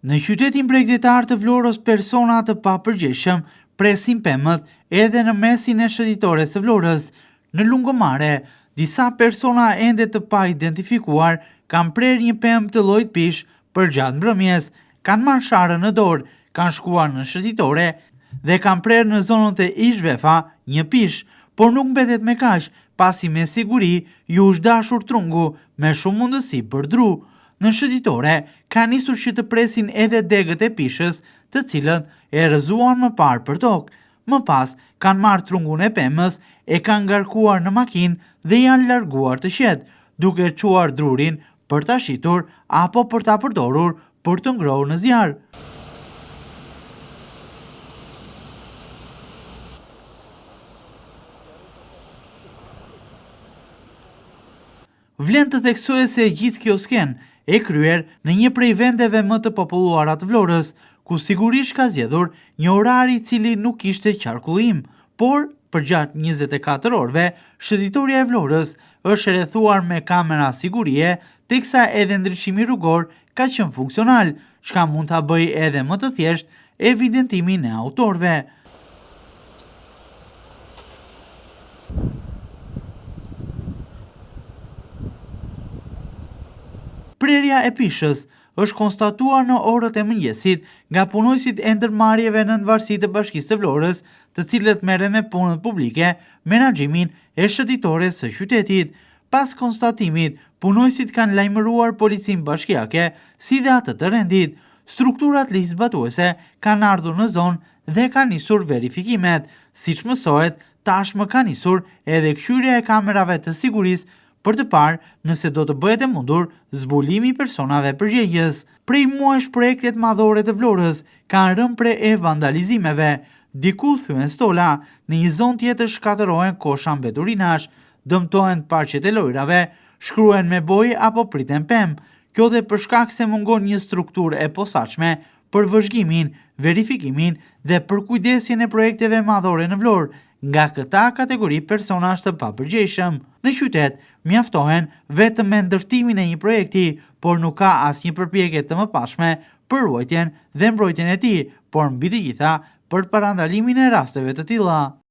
Në qytetin bregdetar të Vlorës, persona të papërgjegjshëm presin pemët edhe në mesin e shëtitores së Vlorës. Në Lungomare, disa persona ende të pa identifikuar kanë prerë një pemë të llojit pish për gjatë mbrëmjes, kanë marrë sharën në dorë, kanë shkuar në shëtitore dhe kanë prerë në zonën e Ishvefa një pish, por nuk mbetet me kaq, pasi me siguri ju është dashur trungu me shumë mundësi për dru. Në shëtitore, ka nisur që të presin edhe degët e pishës, të cilët e rrëzuan më parë për tokë. Më pas, kanë marrë trungun e pemës, e kanë ngarkuar në makinë dhe janë larguar të qetë, duke çuar drurin për ta shitur apo për ta përdorur për të ngrohur në zjarr. Vlen të theksojë se gjithë kjo skenë e kryer në një prej vendeve më të populluara të Vlorës, ku sigurisht ka zgjedhur një orar i cili nuk kishte qarkullim, por përgjatë 24 orëve, shëtitoria e Vlorës është rrethuar me kamera sigurie, teksa edhe ndriçimi rrugor ka qenë funksional, çka mund ta bëjë edhe më të thjeshtë evidentimin e autorëve. Prerja e pishës është konstatuar në orët e mëngjesit nga punojësit e ndërmarrjeve në varësi të Bashkisë së Vlorës, të cilët merren me punët publike, menaxhimin e shëtitores së qytetit. Pas konstatimit, punojësit kanë lajmëruar policinë bashkiake si dhe atë të rendit. Strukturat ligjzbatuese kanë ardhur në zonë dhe kanë nisur verifikimet. Siç mësohet, tashmë ka nisur edhe kthyrja e kamerave të sigurisë për të parë nëse do të bëhet e mundur zbulimi i personave përgjegjës. Prej muajsh projektet madhore të Vlorës kanë rënë pre e vandalizimeve. Diku thyen stola, në një zonë tjetër shkatërohen kosha mbeturinash, dëmtohen parqet e lojrave, shkruhen me bojë apo priten pemë. Kjo dhe për shkak se mungon një strukturë e posaçme për vëzhgimin, verifikimin dhe për kujdesjen e projekteve madhore në Vlorë, nga këta kategori personash të papërgjegjshëm. Në qytet, mjaftohen vetëm me ndërtimin e një projekti, por nuk ka asnjë përpjekje të mëparshme për ruajtjen dhe mbrojtjen e tij, por mbi të gjitha për parandalimin e rasteve të tilla.